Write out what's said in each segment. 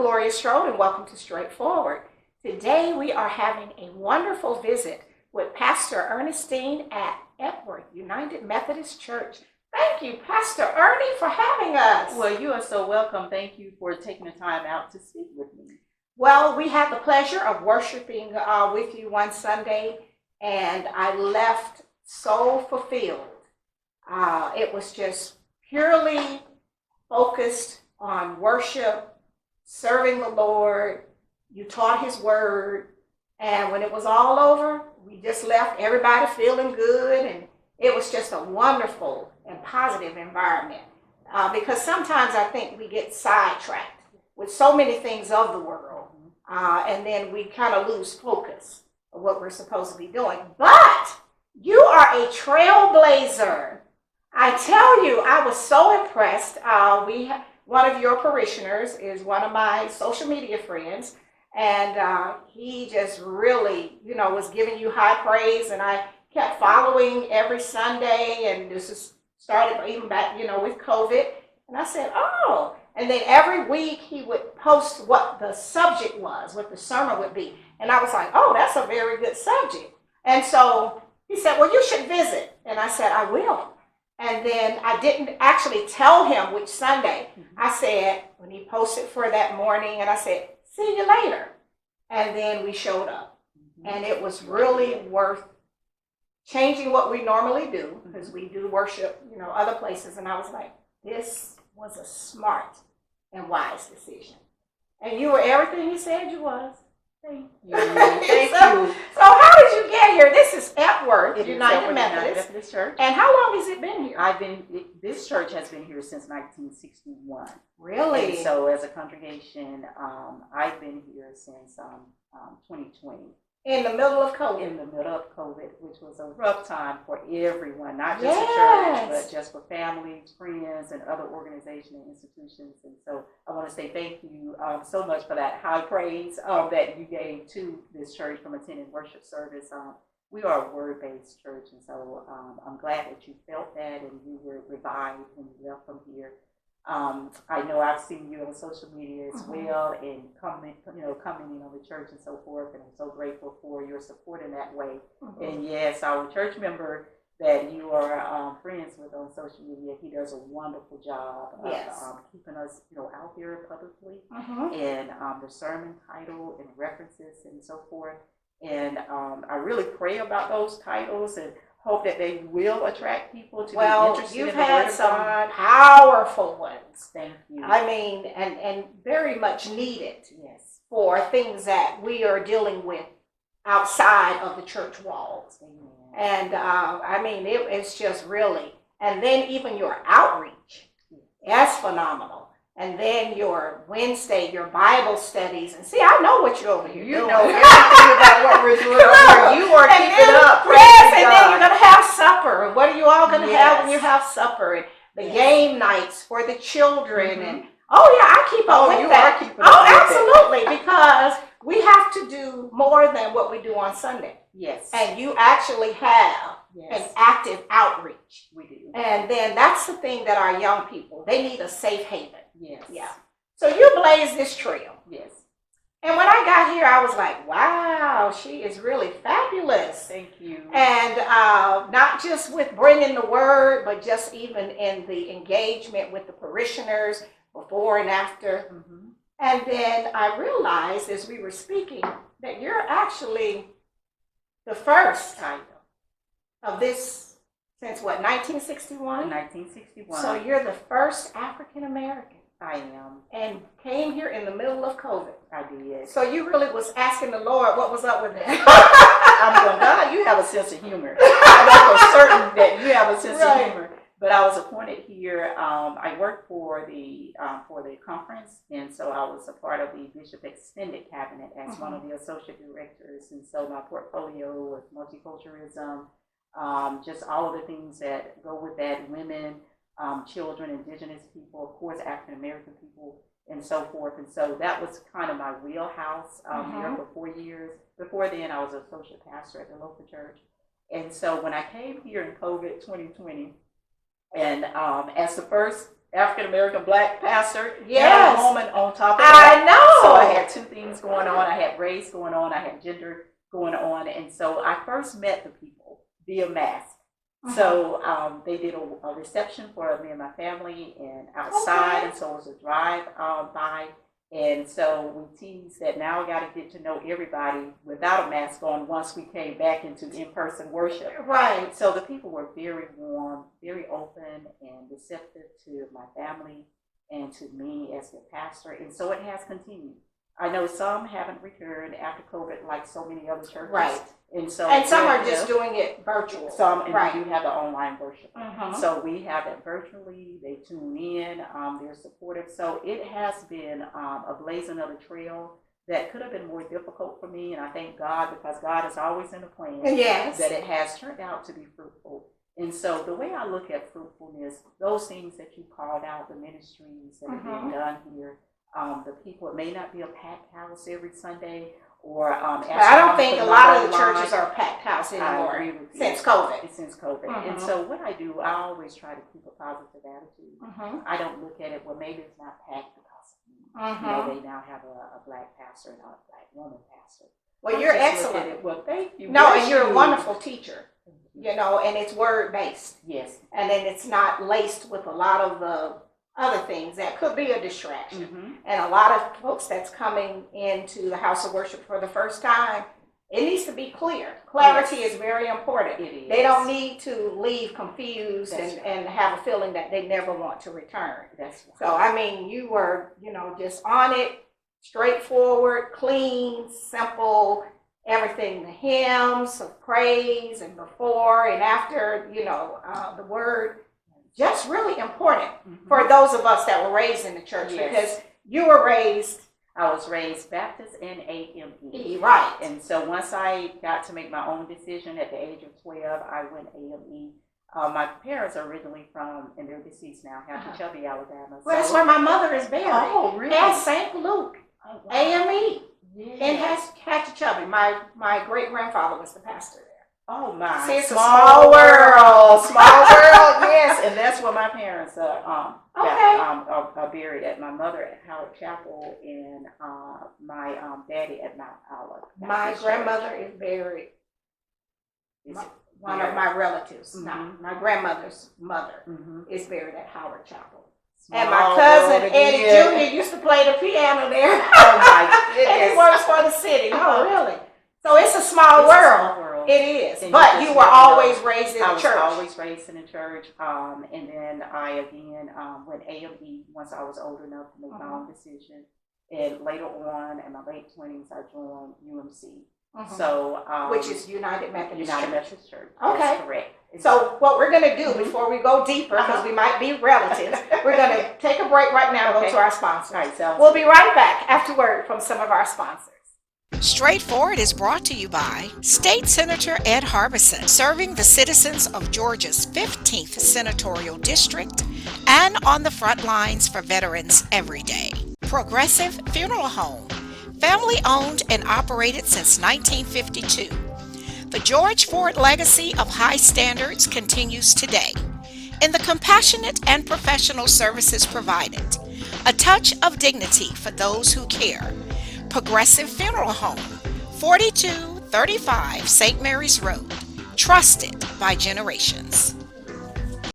Gloria Strode, and welcome to Straightforward. Today we are having a wonderful visit with Pastor Earnestine at Epworth United Methodist Church. Thank you, Pastor Ernie, for having us. Well, you are so welcome. Thank you for taking the time out to speak with me. Well, we had the pleasure of worshiping with you one Sunday, and I left so fulfilled. It was just purely focused on worship, serving the Lord. You taught His Word, and when it was all over, we just left everybody feeling good, and it was just a wonderful and positive environment. Because sometimes I think we get sidetracked with so many things of the world, and then we kind of lose focus of what we're supposed to be doing. But you are a trailblazer. I tell you, I was so impressed. One of your parishioners is one of my social media friends, and he just really, was giving you high praise, and I kept following every Sunday, and this is started even back, with COVID, and I said, oh, and then every week he would post what the subject was, what the sermon would be, and I was like, oh, that's a very good subject. And so he said, well, you should visit, and I said, I will. And then I didn't actually tell him which Sunday. I said, when he posted for that morning, and I said, see you later. And then we showed up. And it was really worth changing what we normally do, because we do worship, other places. And I was like, this was a smart and wise decision. And you were everything he said you was. Thank you. Thank you. So how did you get here? This is Epworth United Methodist Church. And how long has it been here? This church has been here since 1961. Really? And so as a congregation, I've been here since 2020. In the middle of COVID. In the middle of COVID, which was a rough time for everyone, not just the church, but just for families, friends, and other organizations and institutions. And so I want to say thank you so much for that high praise that you gave to this church from attending worship service. We are a word-based church, and so I'm glad that you felt that and you were revived when you left from here. I know I've seen you on social media as well, and commenting on the church and so forth, and I'm so grateful for your support in that way. And yes, our church member that you are friends with on social media, he does a wonderful job of keeping us, out there publicly, and the sermon title and references and so forth. And I really pray about those titles and hope that they will attract people to be interested in the Word of God. Well, you've had some powerful ones. Thank you. I mean, and very much needed. Yes. For things that we are dealing with outside of the church walls. Amen. And it's just really, and then even your outreach, that's phenomenal. And then your Wednesday, your Bible studies. And see, I know what you're over here doing. You know everything about what we're doing over here. You are keeping up. Yes, and then you're going to have supper. And what are you all going to have when you have supper? And the game nights for the children. And I keep up with that. You are keeping up with absolutely, because we have to do more than what we do on Sunday. Yes. And you actually have an active outreach. We do. And then that's the thing that our young people, they need a safe haven. Yes. Yeah. So you blazed this trail. Yes. And when I got here, I was like, wow, she is really fabulous. Thank you. And not just with bringing the word, but just even in the engagement with the parishioners before and after. And then I realized as we were speaking that you're actually the first of this since what, 1961? 1961. So you're the first African American. I am. And came here in the middle of COVID. I did. So you really was asking the Lord what was up with that. I'm going, God, you have a sense of humor. I know for certain that you have a sense of humor. But I was appointed here. I worked for the conference, and so I was a part of the Bishop Extended Cabinet as one of the associate directors. And so my portfolio was multiculturalism, just all of the things that go with that, women, children, indigenous people, of course, African American people, and so forth. And so that was kind of my wheelhouse there for 4 years. Before then, I was an associate pastor at the local church. And so when I came here in COVID 2020, and as the first African American Black pastor, yes, and a woman on top of that. I know. So I had two things going on. I had race going on. I had gender going on. And so I first met the people via mask. So they did a reception for me and my family and outside, and so it was a drive by. And so we teased that now we got to get to know everybody without a mask on once we came back into in-person worship. Right. So the people were very warm, very open and receptive to my family and to me as the pastor. And so it has continued. I know some haven't returned after COVID like so many other churches. Right. And so some are just doing it virtual. Some, and we do have the online worship. Mm-hmm. So we have it virtually. They tune in. They're supportive. So it has been a blazing of the trail that could have been more difficult for me. And I thank God, because God is always in the plan. Yes. That it has turned out to be fruitful. And so the way I look at fruitfulness, those things that you called out, the ministries that are being done here, the people, it may not be a packed house every Sunday. Or, I don't think a lot of the churches are a packed house anymore since COVID. Since COVID. And so what I do, I always try to keep a positive attitude. I don't look at it, well, maybe it's not packed because you know, they now have a black pastor and a black woman pastor. Well, you're excellent. Well, thank you. No, and you're a wonderful teacher. You know, and it's word-based. Yes. And then it's not laced with a lot of the other things that could be a distraction. And a lot of folks that's coming into the house of worship for the first time, it needs to be clear. Clarity is very important. It is. They don't need to leave confused That's and have a feeling that they never want to return. That's right. So, I mean, you were, you know, just on it, straightforward, clean, simple, everything, the hymns of praise and before and after, you know, the word. Just really important for those of us that were raised in the church, because you were raised. I was raised Baptist and AME. Right. And so once I got to make my own decision at the age of 12, I went AME. My parents are originally from, and they're deceased now, Hatchachubby, Alabama. Well, that's where my mother is buried. Oh, really? At St. Luke, AME, in Yes. Hatchachubby. My great-grandfather was the pastor there. Oh my! See, it's a small world. Small world, yes. And that's where my parents are buried at. My mother at Howard Chapel, and my daddy at Mount Olive. My grandmother is buried. One of my relatives, my grandmother's mother, is buried at Howard Chapel. And my cousin Eddie Jr. used to play the piano there. Oh my goodness! And he works for the city. Oh, really? So it's a small world. It is. And but you were always raised in the church. I was always raised in the church. And then I again went AME once I was old enough to make my own decision. And later on, in my late 20s, I joined UMC. So, which is United Methodist Church. Okay. That's correct. So what we're going to do before we go deeper, because we might be relatives, we're going to take a break right now and go to our sponsors. All right, so we'll be right back after word from some of our sponsors. Straightforward is brought to you by State Senator Ed Harbison, serving the citizens of Georgia's 15th Senatorial District and on the front lines for veterans every day. Progressive Funeral Home, family owned and operated since 1952. The George Ford legacy of high standards continues today in the compassionate and professional services provided. A touch of dignity for those who care. Progressive Funeral Home, 4235 St. Mary's Road, trusted by generations.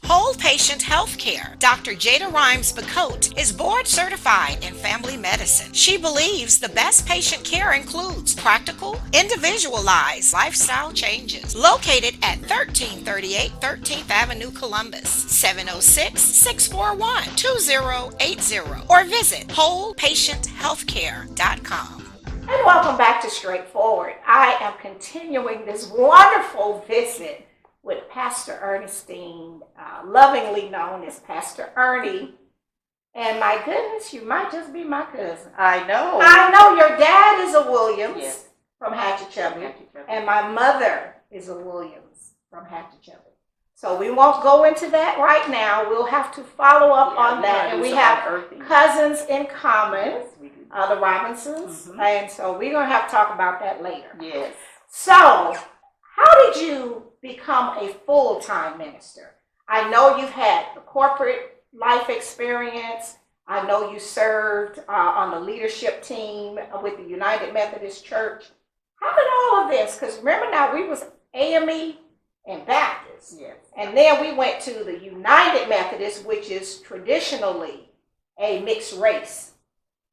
Whole Patient Healthcare. Dr. Jada Rimes-Bacote is board certified in family medicine. She believes the best patient care includes practical, individualized lifestyle changes. Located at 1338 13th Avenue, Columbus, 706-641-2080, or visit wholepatienthealthcare.com. And welcome back to Straightforward. I am continuing this wonderful visit with Pastor Earnestine, lovingly known as Pastor Ernie. And my goodness, you might just be my cousin. I know. I know your dad is a Williams from Hatchachubby, Hatchachubby. and my mother is a Williams from Hatchachubby. So we won't go into that right now. We'll have to follow up on that. And we have cousins in common, the Robinsons. And so we're going to have to talk about that later. Yes. So how did you become a full-time minister? I know you've had the corporate life experience. I know you served on the leadership team with the United Methodist Church. How did all of this, because remember now we was AME and Baptist. Yes. And then we went to the United Methodist, which is traditionally a mixed race.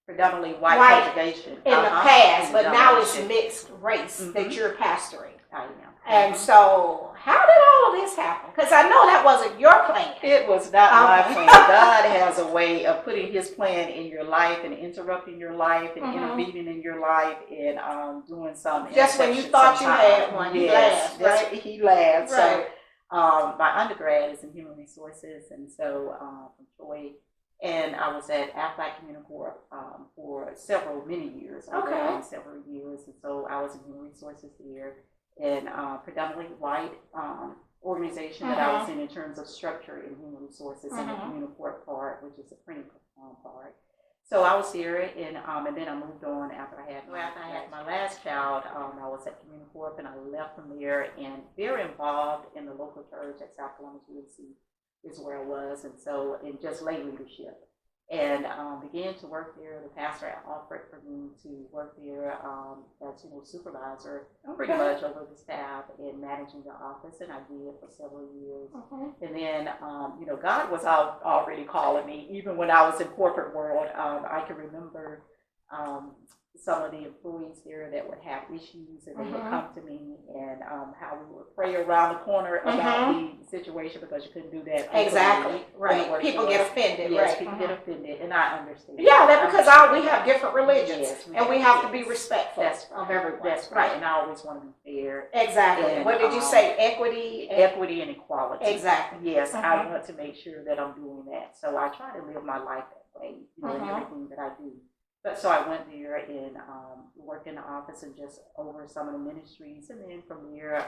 Predominantly white congregation. In the past, but now it's mixed race that you're pastoring. I know. And so, how did all of this happen? Because I know that wasn't your plan. It was not my plan. God has a way of putting his plan in your life and interrupting your life and intervening in your life and doing something. Just when you thought you had one, he laughed, right? He laughed. Right. So my undergrad is in human resources, and so from Troy. And I was at Aflac Community Corp for many years. Several years. And so I was in human resources there. And predominantly white organization that I was in terms of structure in human resources and the community court part, which is the printing part. So I was here, and then I moved on after I had my last child. I was at community court, and I left from there, and very involved in the local church at South Columbus UNC is where I was, and so in just lay leadership. And began to work there. The pastor offered for me to work there as supervisor, pretty much over the staff and managing the office, and I did for several years. And then, God was already calling me, even when I was in corporate world. I can remember some of the employees there that would have issues, and they would come to me, and how we would pray around the corner about the situation, because you couldn't do that. Exactly, right. People get offended, yes, right. People get offended, and I understand. Yeah, that's because we have different religions, and we have to be respectful of everyone. That's right, and I always want to be fair. Exactly. And, what did you say? Equity? Equity and equality. Exactly. Yes, I want to make sure that I'm doing that. So I try to live my life that way, in everything that I do. But so I went there and worked in the office and just over some of the ministries, and then from there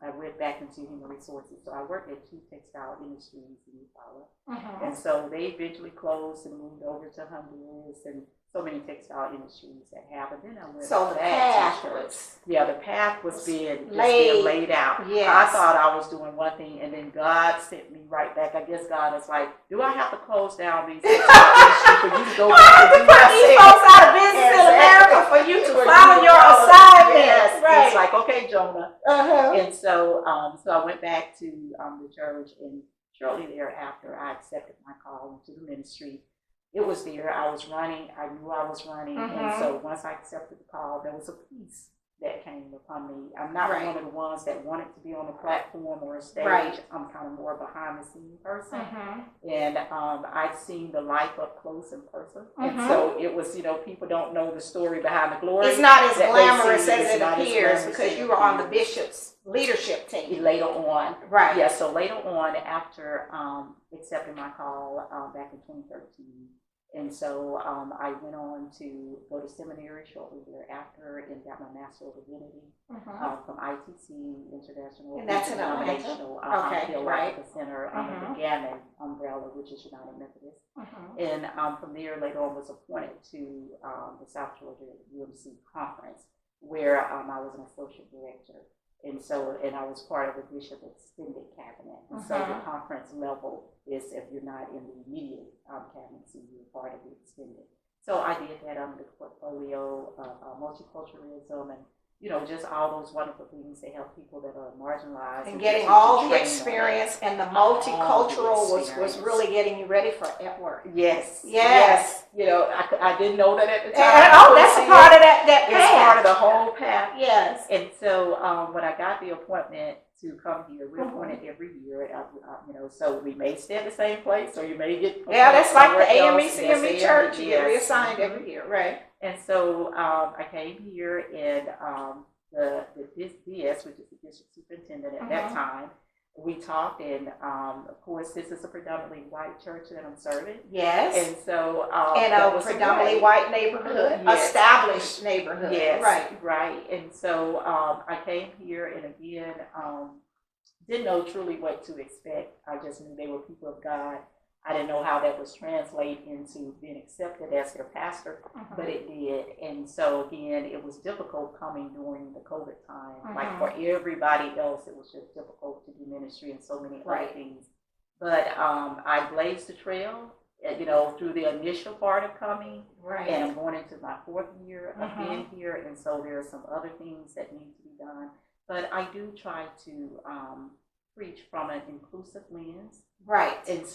I went back into human resources. So I worked at two textile industries in Utah, and so they eventually closed and moved over to Honduras, and so many textile industries that happened. Then I went so the path was the path was being laid out. Yes. I thought I was doing one thing, and then God sent me right back. I guess God is like, do I have to close down these textile industries for you to go back and do what I said? Folks out of business in America for you to follow your assignment. Yes. Right. It's like, okay, Jonah. And so so I went back to the church, and shortly thereafter I accepted my call into the ministry. It was there. I was running. I knew I was running. And so once I accepted the call, there was a peace that came upon me. I'm not one of the ones that wanted to be on a platform or a stage. I'm kind of more behind the scene person. And I've seen the life up close and personal. And so it was, people don't know the story behind the glory. It's not as glamorous as it appears, because you were on the bishop's leadership team. Later on. Right. Yeah, so later on, after accepting my call back in 2013, and so I went on to go to seminary shortly thereafter and got my Master of Divinity from ITC, International Denominational Theological Center under the GAMIN umbrella, which is United Methodist. And from there, later on, was appointed to the South Georgia UMC conference, where I was an associate director. And so, and I was part of the Bishop Extended Cabinet. And so the conference level is, if you're not in the immediate cabinet, so you're part of the extended. So I did that under the portfolio of multiculturalism and, just all those wonderful things that help people that are marginalized. And getting all the experience, and the multicultural was really getting you ready for Epworth. Yes. I didn't know that at the time. That's a part of that path. It's part of the whole path. Yes. And so when I got the appointment to come here, we're appointed every year. So we may stay at the same place, or you may get that's like the AME CME church. You get reassigned every year, right? And so I came here, and the DS, which is the district superintendent at that time, we talked, and of course, this is a predominantly white church that I'm serving. Yes. And so in a predominantly white neighborhood, established neighborhood. Yes. Right. And so I came here, and again, didn't know truly what to expect. I just knew they were people of God. I didn't know how that was translated into being accepted as their pastor, but it did. And so again, it was difficult coming during the COVID time. Like for everybody else, it was just difficult to do ministry and so many other things. But I blazed the trail, through the initial part of coming. Right. And I'm going into my 4th year of being here, and so there are some other things that need to be done. But I do try to preach from an inclusive lens. Right. And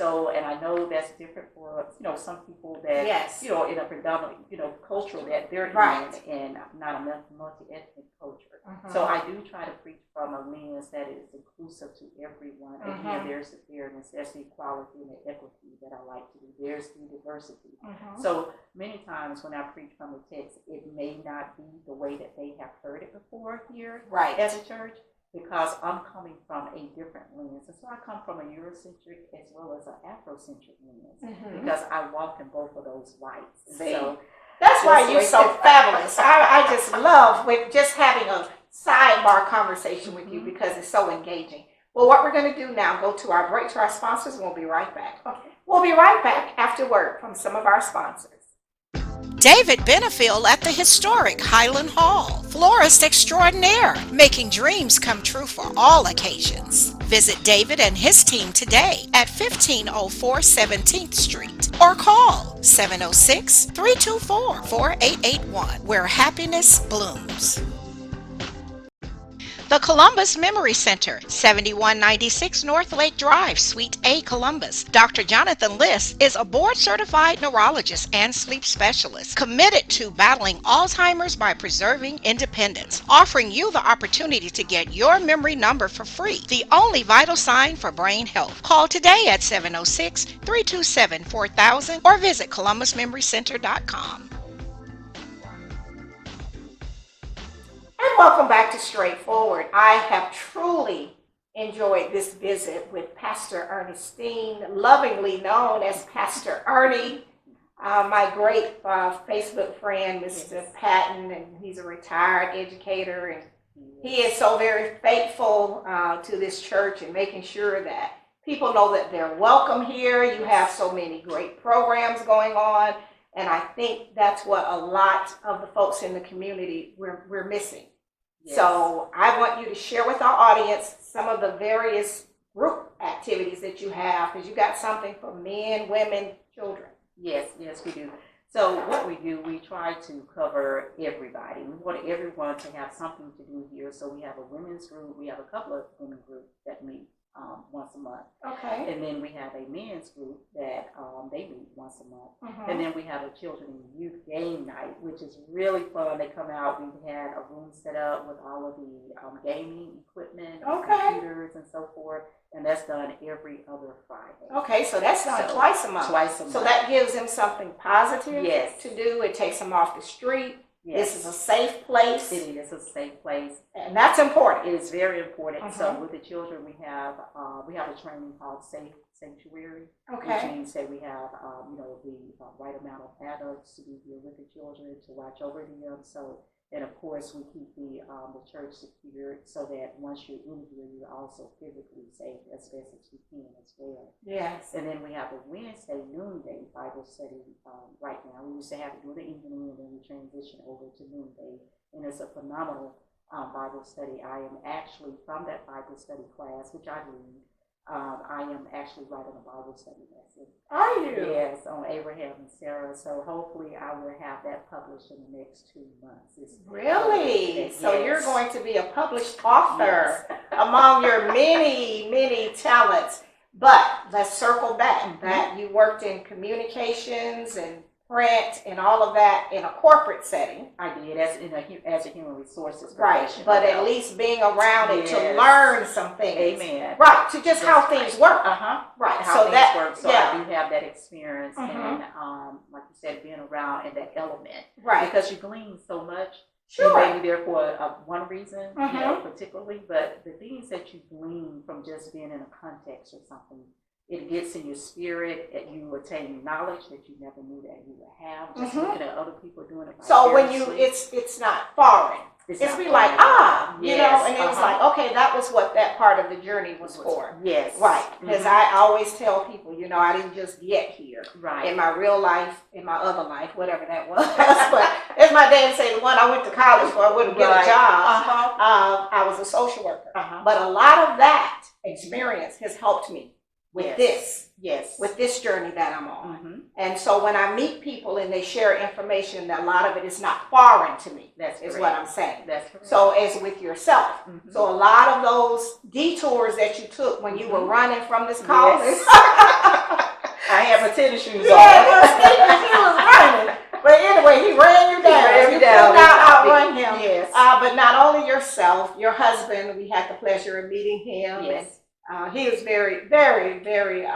I know that's different for, some people that, Yes. in a predominant, culture that they're Right. in, and not a multi-ethnic culture. So I do try to preach from a lens that is inclusive to everyone. Again, there's the fairness, there's the equality and the equity that I like to do. There's the diversity. So many times when I preach from the text, it may not be the way that they have heard it before here Right. as a church, because I'm coming from a different lens. And so I come from a Eurocentric as well as an Afrocentric lens, because I walk in both of those lights. So that's why you're so fabulous. I just love just having a sidebar conversation with you, because it's so engaging. Well, what we're going to do now, go to our break to our sponsors, and we'll be right back. Okay. We'll be right back after word from some of our sponsors. David Benefield at the historic Highland Hall. Florist extraordinaire, making dreams come true for all occasions. Visit David and his team today at 1504 17th Street or call 706-324-4881, where happiness blooms. The Columbus Memory Center, 7196 North Lake Drive, Suite A, Columbus. Dr. Jonathan Liss is a board-certified neurologist and sleep specialist committed to battling Alzheimer's by preserving independence, offering you the opportunity to get your memory number for free, the only vital sign for brain health. Call today at 706-327-4000 or visit columbusmemorycenter.com. And welcome back to Straightforward. I have truly enjoyed this visit with Pastor Earnestine, lovingly known as Pastor Ernie, my great Facebook friend, Mr. Patton, and he's a retired educator, and he is so very faithful to this church and making sure that people know that they're welcome here. You have so many great programs going on, and I think that's what a lot of the folks in the community we're missing. Yes. So I want you to share with our audience some of the various group activities that you have, because you got something for men, women, children. Yes, we do. So what we do, we try to cover everybody. We want everyone to have something to do here. So we have a women's group. We have a couple of women groups that meet once a month. Okay. And then we have a men's group that they meet once a month. And then we have a children and youth game night, which is really fun. They come out. We've had a room set up with all of the gaming equipment, computers, and so forth. And that's done every other Friday. Okay, so that's done twice a month. So that gives them something positive to do. It takes them off the street. Yes. This is a safe place. It is a safe place. And that's important. It is very important. So with the children, we have a training called Safe Sanctuary, which means that we have, the right amount of adults to be here with the children, to watch over them. So, and of course, we keep the church secure so that once you're in here, you're also physically safe as best as you can as well. Yes. And then we have a Wednesday noonday Bible study right now. We used to have it in the evening, and then we transitioned over to noonday. And it's a phenomenal Bible study. I am actually from that Bible study class, which I lead. I am actually writing a Bible study lesson. Are you? Yes, on Abraham and Sarah. So hopefully I will have that published in the next 2 months. Really? So you're going to be a published author among your many, many talents. But let's circle back. That you worked in communications and print and all of that in a corporate setting. I did as a human resources professional. Right, but at least being around it to learn some things. Amen. Right, to just how things work. Right, how things work. So I do have that experience, and like you said, being around in that element. Right. Because you glean so much. Sure. You may be there for one reason, particularly, but the things that you glean from just being in a context or something, it gets in your spirit, and you attain knowledge that you never knew that you would have. Just looking at other people doing it. So when it's not foreign. It's be like, you know, and it was like, okay, that was what that part of the journey was for. Yes. Right. Because I always tell people, I didn't just get here. Right. In my real life, in my other life, whatever that was. But as my dad said, the one I went to college for, I wouldn't get a job. I was a social worker. But a lot of that experience has helped me with Yes. with this journey that I'm on. Mm-hmm. And so when I meet people and they share information, a lot of it is not foreign to me. That's is correct. what I'm saying. That's correct. So as with yourself. Mm-hmm. So a lot of those detours that you took when you were running from this calling. Yes. I had my tennis shoes on. Yeah, he was running. But anyway, he ran you down. He ran me You down. could not outrun him. Yes. But not only yourself, your husband, we had the pleasure of meeting him. Yes. And he was very, very, very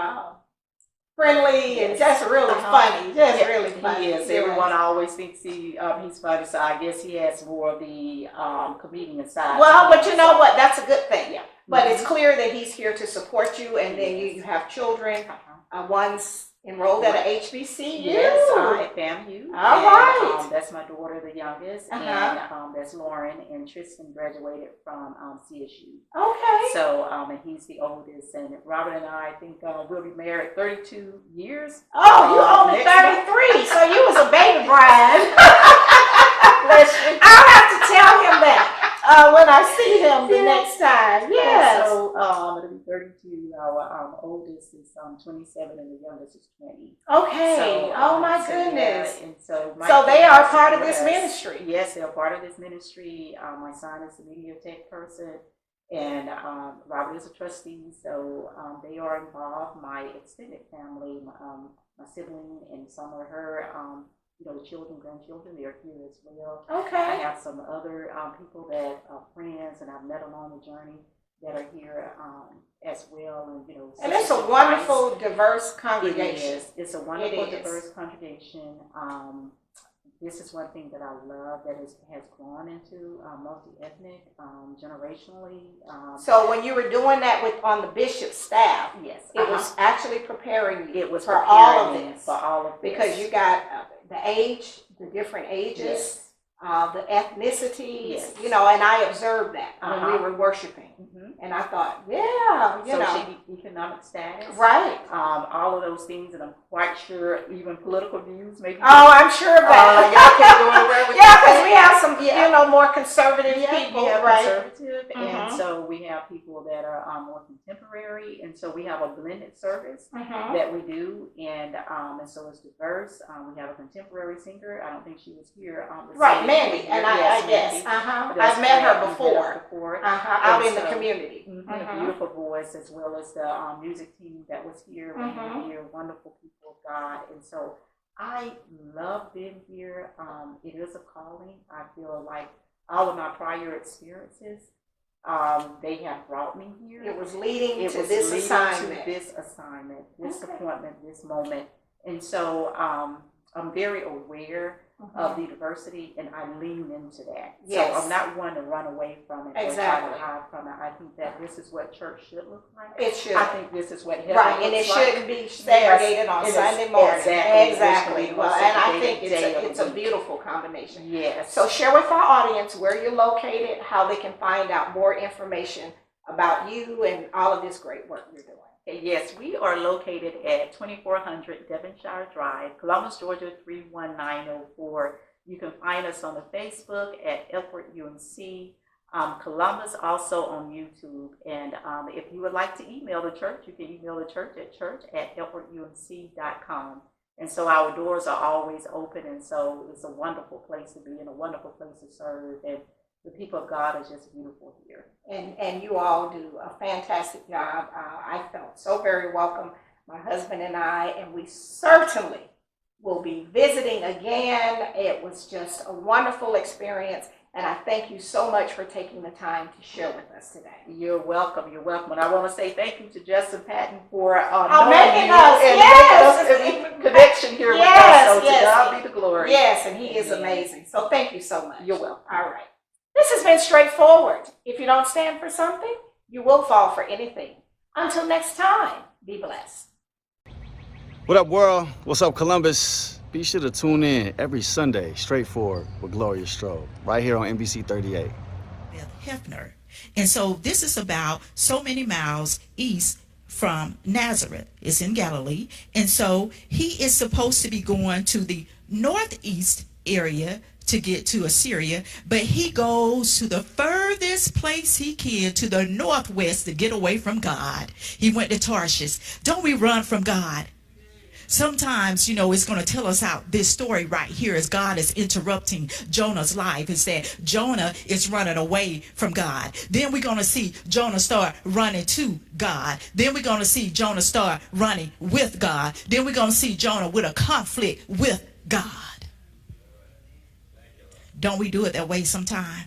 friendly and just really funny. Just really funny. He is. Everyone always thinks he's funny, so I guess he has more of the comedian side. Well, but you know what? That's a good thing. Yeah. But it's clear that he's here to support you, and then you have children. One's enrolled at a HBCU. Yes, at FAMU. All right. That's my daughter, the youngest, and that's Lauren, and Tristan graduated from CSU. Okay. So, and he's the oldest, and Robert and I think we'll be married 32 years. Oh, you only 33, so you was a baby bride. Bless you. I'll have to tell him that when I see him the next time. Yes. So it'll be 32. Our oldest is 27, and the youngest is 20. Okay. So, oh my goodness. Yeah, and so they are part of this ministry. Yes, they're part of this ministry. My son is a media tech person, and Robert is a trustee. So they are involved. My extended family, my sibling, and some of her. The children, grandchildren, they're here as well. Okay. I have some other people that are friends, and I've met along the journey that are here as well. And it's a wonderful, diverse congregation. It is. It's a wonderful, diverse congregation. This is one thing that I love that has grown into multi-ethnic, generationally. So when you were doing that on the bishop's staff, yes, it was actually preparing you for all of this. For all of this. Because you got the age, the different ages, the ethnicities, yes. And I observed that when we were worshiping. And I thought, economic status. Right. All of those things, and I'm quite sure even political views maybe. Oh, I'm sure of that. Y'all can't go anywhere with because we have some, more conservative people, we have right? Conservative, and so we have people that are more contemporary, and so we have a blended service that we do, and so it's diverse. We have a contemporary singer. I don't think she was here. Right, Mandy, and yes, I've met her before. Out in the community. A beautiful voice, as well as the music team that was here. Here, wonderful people of God, and so I love being here. It is a calling. I feel like all of my prior experiences, they have brought me here. It was leading to this assignment, this appointment, this moment, and so I'm very aware of the diversity, and I lean into that. Yes. So I'm not one to run away from it or try to hide from it. I think that this is what church should look like. It should. I think this is what heaven right, and it shouldn't be segregated on Sunday morning. Exactly. Well, and I think it's a beautiful combination. Yes. So share with our audience where you're located, how they can find out more information about you and all of this great work you're doing. Yes, we are located at 2400 Devonshire Drive, Columbus, Georgia 31904. You can find us on the Facebook at Epworth UMC, Columbus, also on YouTube. And if you would like to email the church, you can email the church at church@epworthumc.com. And so our doors are always open, and so it's a wonderful place to be and a wonderful place to serve. And the people of God are just beautiful here. And you all do a fantastic job. I felt so very welcome, my husband and I, and we certainly will be visiting again. It was just a wonderful experience, and I thank you so much for taking the time to share with us today. You're welcome. You're welcome. And I want to say thank you to Justin Patton for making us connection here with us. So to God be the glory. Yes, and he is amazing. So thank you so much. You're welcome. All right. This has been straightforward. If you don't stand for something, you will fall for anything. Until next time, be blessed. What up, world? What's up, Columbus? Be sure to tune in every Sunday, Straightforward with Gloria Strode, right here on NBC 38. Hefner. And so this is about so many miles east from Nazareth. It's in Galilee. And so he is supposed to be going to the northeast area to get to Assyria, but he goes to the furthest furthest place he can, to the northwest, to get away from God. He went to Tarshish. Don't we run from God? Sometimes, it's going to tell us how this story right here is God is interrupting Jonah's life. Is that Jonah is running away from God. Then we're going to see Jonah start running to God. Then we're going to see Jonah start running with God. Then we're going to see Jonah with a conflict with God. Don't we do it that way sometimes?